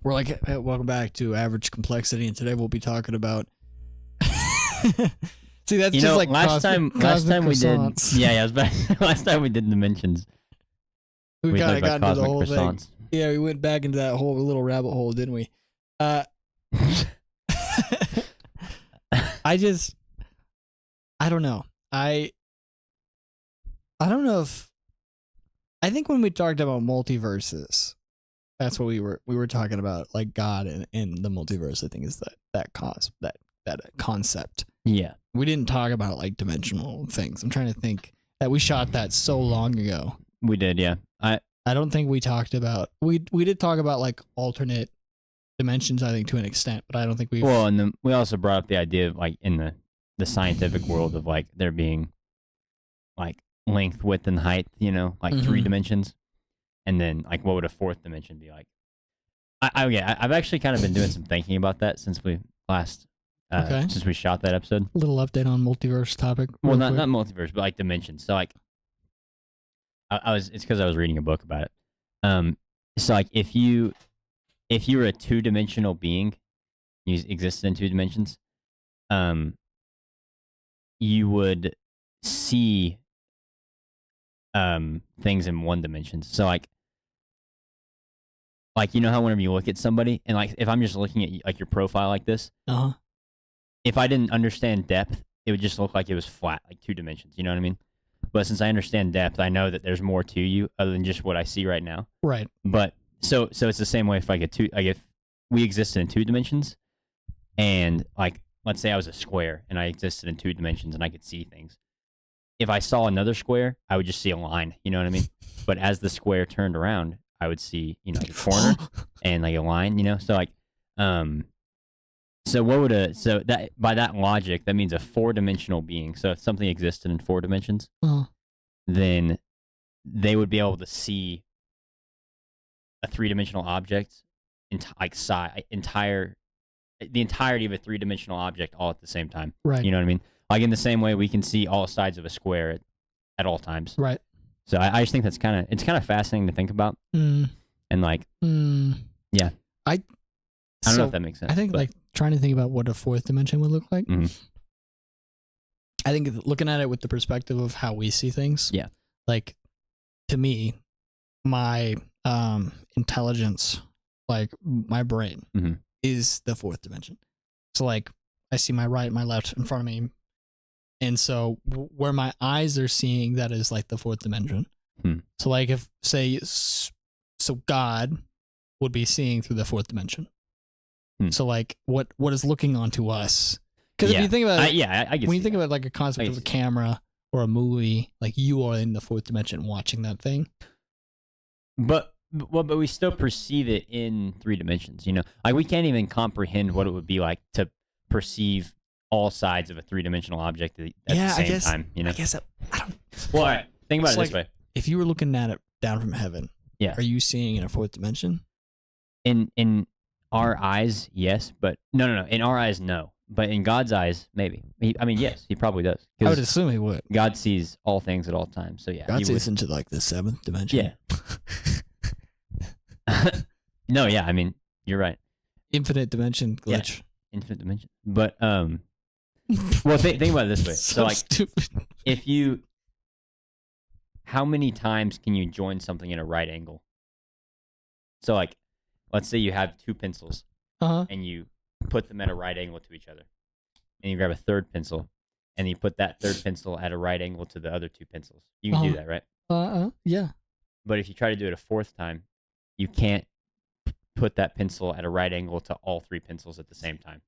We're like, hey, welcome back to Average Complexity, and today we'll be talking about. See, that's just like last time we did. Yeah, last time we did dimensions. We kind of got into the whole croissants. thing. Yeah, we went back into that whole little rabbit hole, didn't we? I don't know. I don't know if I think when we talked about multiverses, that's what we were talking about, like God and the multiverse. I think is that concept. Yeah, we didn't talk about like dimensional things. I'm trying to think that we shot that so long ago. We did, yeah. I don't think we talked about we did talk about like alternate dimensions, I think, to an extent, but I don't think we. Well, and then we also brought up the idea of like in the scientific world of like there being like length, width, and height, like 3 dimensions, and then like what would a 4th dimension be like? I've actually kind of been doing some thinking about that since we last since we shot that episode. A little update on multiverse topic. Well, not multiverse, but like dimensions. So like it's because I was reading a book about it. So like if you were a 2-dimensional being, you existed in 2 dimensions, you would see things in one dimension. So like you know how whenever you look at somebody and like if I'm just looking at like your profile like this, if I didn't understand depth, it would just look like it was flat, like 2 dimensions. You know what I mean? But since I understand depth, I know that there's more to you other than just what I see right now. Right. But so it's the same way if if we existed in 2 dimensions, and like let's say I was a square and I existed in 2 dimensions and I could see things. If I saw another square, I would just see a line. You know what I mean? But as the square turned around, I would see, you know, like a corner and like a line, you know? So like, so that by that logic, that means a 4-dimensional being. So if something existed in 4 dimensions, then they would be able to see a 3-dimensional object the entirety of a 3-dimensional object all at the same time. Right. You know what I mean? Like in the same way we can see all sides of a square at all times. Right. So I just think it's kind of fascinating to think about. And like, yeah. I don't know if that makes sense. I think like trying to think about what a 4th dimension would look like. Mm-hmm. I think looking at it with the perspective of how we see things. Yeah. Like to me, my intelligence, like my brain, is the 4th dimension. So like I see my right, my left in front of me. And so where my eyes are seeing, that is like the 4th dimension. So like if so God would be seeing through the 4th dimension. So like what is looking onto us? Because if you think about it, I get when you think about like a concept of a camera or a movie, like you are in the 4th dimension watching that thing. But we still perceive it in 3 dimensions, you know? Like we can't even comprehend what it would be like to perceive all sides of a 3-dimensional object at the same time, you know? I guess I don't. Well, all right. Think about it this way. If you were looking at it down from heaven, are you seeing in a 4th dimension? In our eyes, yes, but no. In our eyes, no. But in God's eyes, maybe. I mean, yes, he probably does. I would assume he would. God sees all things at all times, so yeah. God sees into like the 7th dimension. Yeah. No, yeah. I mean, you're right. Infinite dimension glitch. Yeah, infinite dimension. But well, think about it this way. So like, stupid. How many times can you join something in a right angle? So like, let's say you have 2 pencils, and you put them at a right angle to each other, and you grab a 3rd pencil, and you put that 3rd pencil at a right angle to the other 2 pencils. You can do that, right? Yeah. But if you try to do it a 4th time, you can't put that pencil at a right angle to all 3 pencils at the same time.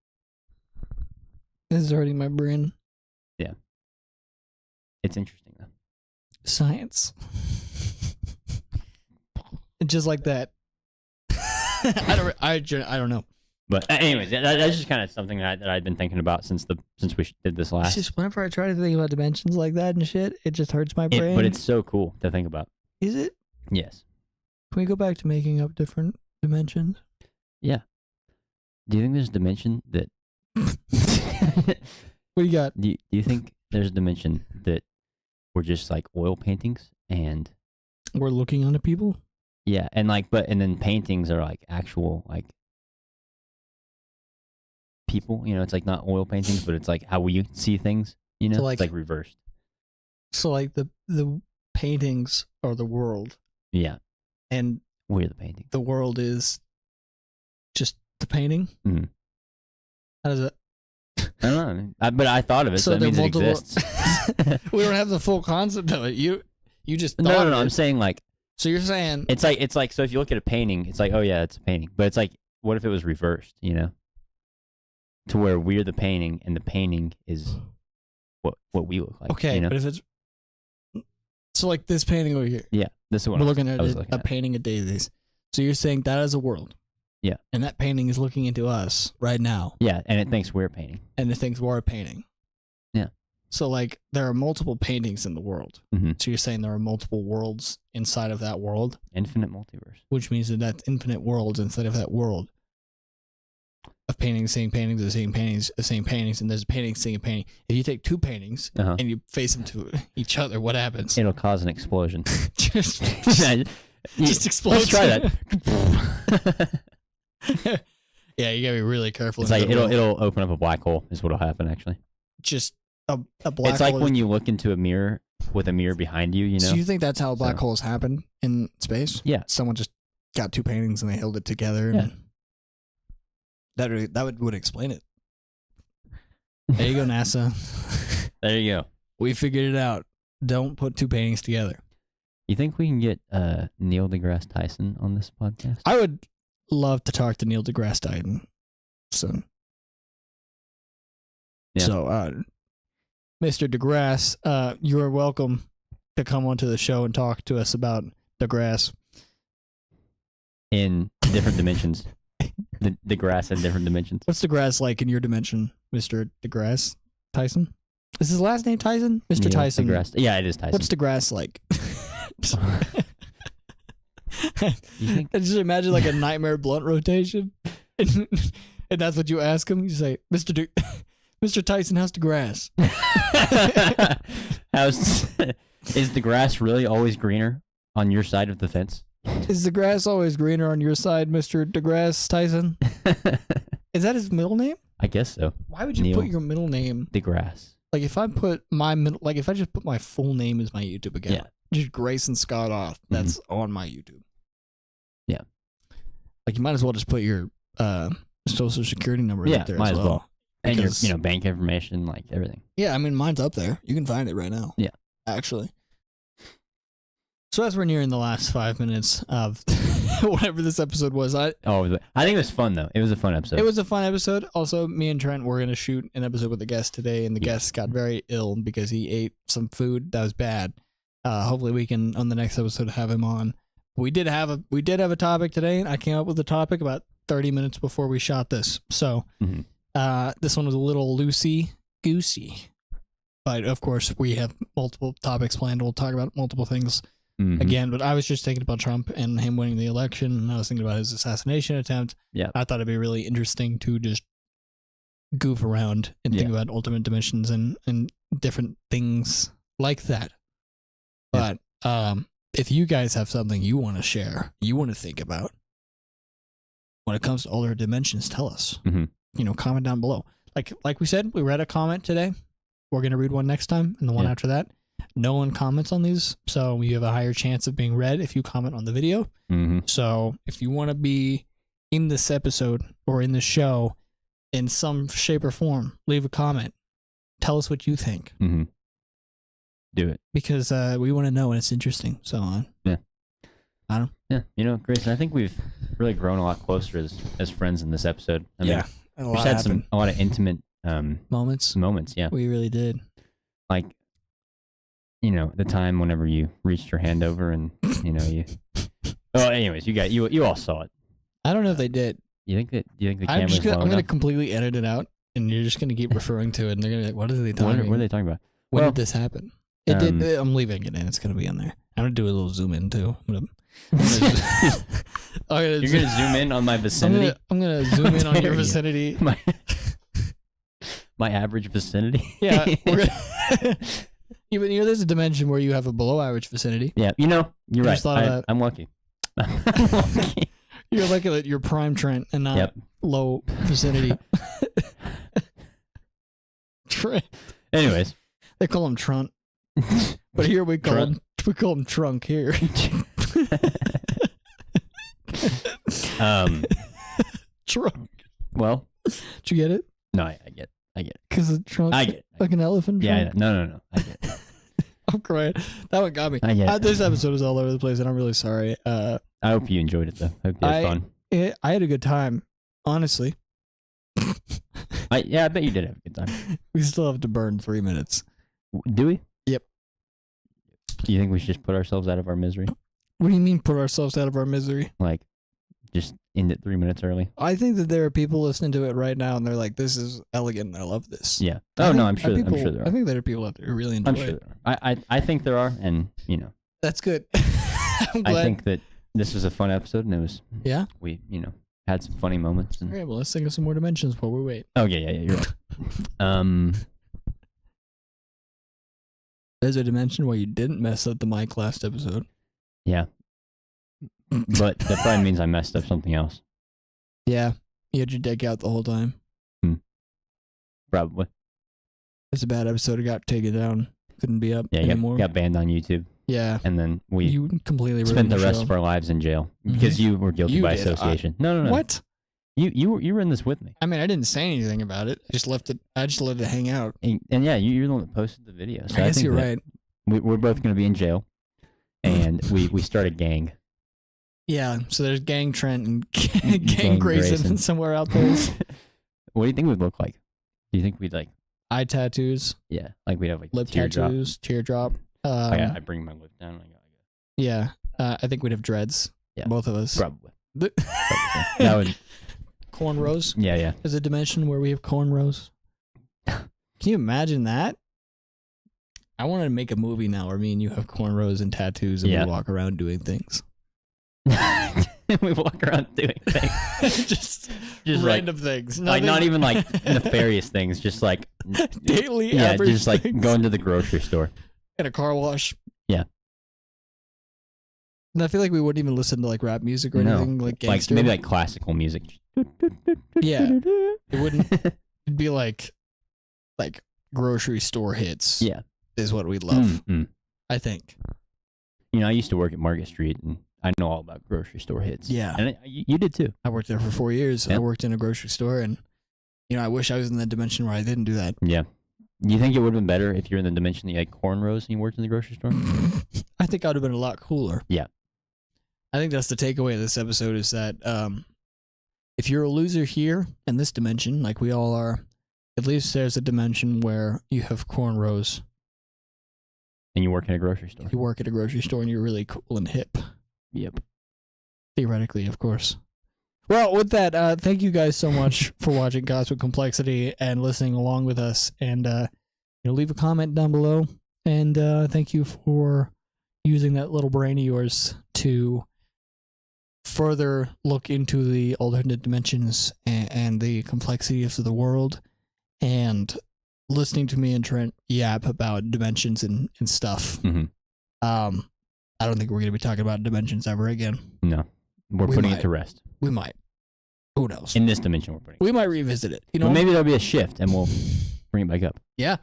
This is hurting my brain. Yeah. It's interesting, though. Science. Just like that. I don't know. But anyways, that's just kind of something that I've been thinking about since we did this last. It's just whenever I try to think about dimensions like that and shit, it just hurts my brain. But it's so cool to think about. Is it? Yes. Can we go back to making up different dimensions? Yeah. Do you think there's a dimension that... What do you got? Do you think there's a dimension that we're just like oil paintings and... We're looking onto people? Yeah, and then paintings are like actual like people, you know, it's like not oil paintings, but it's like how we see things, you know? So like, it's like reversed. So like the paintings are the world. Yeah. And we're the painting. The world is just the painting? Mm-hmm. How does it? I don't know. But I thought of it, so that means it exists. We don't have the full concept of it. You just thought No, I'm saying like... So you're saying... It's like, so if you look at a painting, it's like, oh yeah, it's a painting. But it's like, what if it was reversed, you know? To where we're the painting and the painting is what we look like. Okay, you know? But if it's... So like this painting over here. Yeah, this is what we're looking at a painting of daisies. So you're saying that is a world. Yeah. And that painting is looking into us right now. Yeah, and it thinks we're painting. And it thinks we're a painting. Yeah. So like there are multiple paintings in the world. Mm-hmm. So you're saying there are multiple worlds inside of that world? Infinite multiverse. Which means that that's infinite worlds inside of that world. Of paintings, seeing paintings, the same paintings, the same paintings, and there's a painting, seeing a painting. If you take 2 paintings and you face them to each other, what happens? It'll cause an explosion. just explode. Let's try that. Yeah, you gotta be really careful. It's like it'll open up a black hole is what'll happen actually. Just a black hole. It's like when you look into a mirror with a mirror behind you. You know. So you think that's how black So- holes happen in space? Yeah. Someone just got two paintings and they held it together. Yeah. And that would explain it. There you go, NASA. There you go. We figured it out. Don't put two paintings together. You think we can get Neil deGrasse Tyson on this podcast? I would love to talk to Neil deGrasse Tyson soon. Yeah. So, Mr. deGrasse, you are welcome to come onto the show and talk to us about deGrasse. In different dimensions. The grass in different dimensions. What's deGrasse like in your dimension, Mr. deGrasse Tyson? Is his last name Tyson? Mr. Neil Tyson. deGrasse. Yeah, it is Tyson. What's deGrasse like? You think? I just imagine like a nightmare blunt rotation, and that's what you ask him. You say, Mr. Tyson, how's deGrasse? Is the grass really always greener on your side of the fence? Is the grass always greener on your side, Mr. deGrasse Tyson? Is that his middle name? I guess so. Why would you Neil put your middle name? deGrasse. Like if I put my middle, like if I just put my full name as my YouTube account, Yeah. just Grayson Scott off. That's on my YouTube. Yeah. Like you might as well just put your social security number Yeah, up there might as as well. And your Because- bank information, like everything. Yeah, I mean mine's up there. You can find it right now. Yeah. Actually. So as we're nearing the last 5 minutes of whatever this episode was, I think it was fun though. It was a fun episode. it was a fun episode. Also, me and Trent were going to shoot an episode with a guest today, and the Yeah. guest got very ill because he ate some food that was bad. Hopefully, we can on the next episode have him on. We did have a topic today. I came up with the topic about 30 minutes before we shot this. So Mhm. this one was a little loosey goosey, but of course we have multiple topics planned. We'll talk about multiple things. Mhm. Again, but I was just thinking about Trump and him winning the election, and I was thinking about his assassination attempt. Yeah. I thought it'd be really interesting to just goof around and think Yeah. about alternate dimensions and different things like that. Yeah. But if you guys have something you want to share, you want to think about when it comes to alternate dimensions, tell us. Mhm. Comment down below. Like we said, we read a comment today. We're gonna read one next time, and the one Yeah. after that. No one comments on these, so you have a higher chance of being read if you comment on the video. Mhm. So if you want to be in this episode or in the show in some shape or form, leave a comment. Tell us what you think, Mhm. Do it. because we want to know and it's interesting. So Yeah. Grayson, I think we've really grown a lot closer as friends in this episode. I mean, a we've had a lot of intimate moments. moments. Yeah. We really did. Like, the time whenever you reached your hand over and, you. Oh, anyways, you all saw it. I don't know if they did. Do you think the I'm camera's low gonna enough? completely edit it out, and you're just gonna keep referring to it, and they're gonna be like, "What are they talking? What are they talking about? When Well, did this happen?" It did. I'm leaving it in. It's gonna be in there. I'm gonna do a little zoom in too. I'm You're gonna zoom in on my vicinity. I'm gonna zoom in on your dare you. vicinity. My average vicinity. Yeah, we're gonna, but there's a dimension where you have a below average vicinity. Yeah, you're I right. just thought of that. I'm lucky. I'm lucky. You're like at your prime Trent and not Yep. low vicinity. Trent. Anyways, They call him Trunt, but here we call him Trunk here. Trunk. Well, Did you get it? no, I get it. Because the trunk, I get it. like an elephant. Yeah, Trunk? no. I get it. I'm crying. That one got me. I get it. This episode is all over the place, and I'm really sorry. I hope you enjoyed it though. I hope you had fun. I had a good time, honestly. I bet you did have a good time. We still have to burn 3 minutes. Do we? Yep. Do you think we should just put ourselves out of our misery? What do you mean put ourselves out of our misery? Like, just end it 3 minutes early? I think that there are people listening to it right now, and they're like, "This is elegant. I love this." Yeah. I Oh think- no, I'm sure there I are. think there are people out there who really enjoy I'm sure it. there are. I think there are, and That's good. I'm glad. I think that this was a fun episode, and it was. Yeah? We had some funny moments. And, Okay, well, let's think of some more dimensions while we wait. oh yeah, you're right. There's a dimension where you didn't mess up the mic last episode. Yeah. But that probably means I messed up something else. Yeah, you had your deck out the whole time. Probably. It's a bad episode. It got taken down. couldn't be up Yeah, anymore. got banned on YouTube. Yeah. And then we You completely spent ruined the rest show. of our lives in jail because you were guilty You by did. association. No. What? You were in this with me. I mean, I didn't say anything about it. I just left it. I just let it hang out. And yeah, you're the one that posted the video. So I guess think you're that right. We're both going to be in jail, and we start a gang. Yeah. So there's Gang Trent and Gang Grayson Grayson. somewhere out there. What do you think we'd look like? Do you think we'd like Eye tattoos, yeah, like we'd have like lip teardrop? tattoos, teardrop. I bring my lip down. Yeah. I think we'd have dreads. Yeah. Both of us. Probably. The- That would. Cornrows. Yeah. There's a dimension where we have cornrows. Can you imagine that? I want to make a movie now where me and you have cornrows and tattoos and Yeah. we walk around doing things. We walk around doing things. just Just random things. like not even like nefarious things, just like daily yeah, average just like things. going to the grocery store. At a car wash. Yeah. And I feel like we wouldn't even listen to like rap music or No. anything like gangster. Like maybe like classical music. Yeah. It wouldn't. It'd be like grocery store hits. Yeah. Is what we love. Mm. I think. You know, I used to work at Market Street, and I know all about grocery store hits. Yeah. And you did too. I worked there for 4 years. Yeah. I worked in a grocery store, and I wish I was in that dimension where I didn't do that. Yeah. You think it would have been better if you're in the dimension that you had cornrows and you worked in the grocery store? I think I would have been a lot cooler. Yeah. I think that's the takeaway of this episode is that if you're a loser here in this dimension, like we all are, at least there's a dimension where you have cornrows. And you work in a grocery store. You work at a grocery store and you're really cool and hip. Yep. Theoretically, of course. Well, with that, thank you guys so much for watching Cosmic Complexity and listening along with us. And leave a comment down below. And thank you for using that little brain of yours to further look into the alternate dimensions and the complexities of the world, and listening to me and Trent yap about dimensions and stuff. Mm-hmm. I don't think we're going to be talking about dimensions ever again. No. We're We putting might. it to rest. We might. Who knows? In this dimension, we're putting it. We might revisit it. But maybe there'll be a shift and we'll bring it back up. Yeah.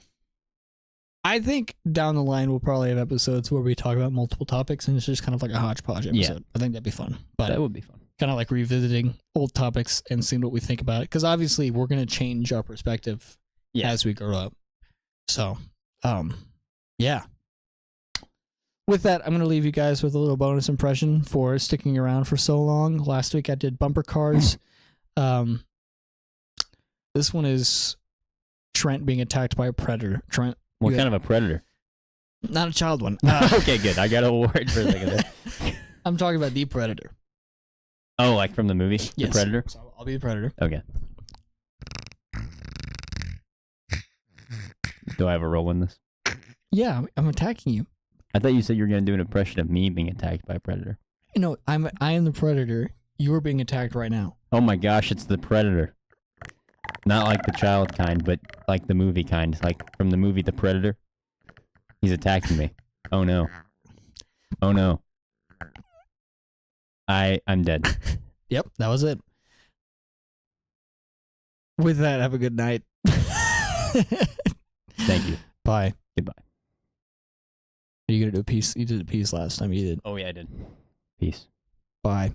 I think down the line we'll probably have episodes where we talk about multiple topics and it's just kind of like a hodgepodge episode. Yeah. I think that'd be fun. But That would be fun. kind of like revisiting old topics and seeing what we think about it. Because obviously we're going to change our perspective as we grow up. So, yeah. With that, I'm going to leave you guys with a little bonus impression for sticking around for so long. Last week I did bumper cars. This one is Trent being attacked by a predator. Trent. What kind of a predator? Not a child one. Okay, good. I got a word for a second there. I'm talking about the Predator. Oh, like from the movie? Yes. The Predator? So I'll be the Predator. Okay. Do I have a role in this? Yeah, I'm attacking you. I thought you said you were going to do an impression of me being attacked by a predator. No, I am the Predator. You are being attacked right now. Oh my gosh, it's the Predator. Not like the child kind, but like the movie kind. Like from the movie The Predator. He's attacking me. Oh no. Oh no. I'm dead. Yep, that was it. With that, have a good night. Thank you. Bye. Goodbye. Are you gonna do a piece? You did a piece last time. You did. Oh yeah, I did. Peace. Bye.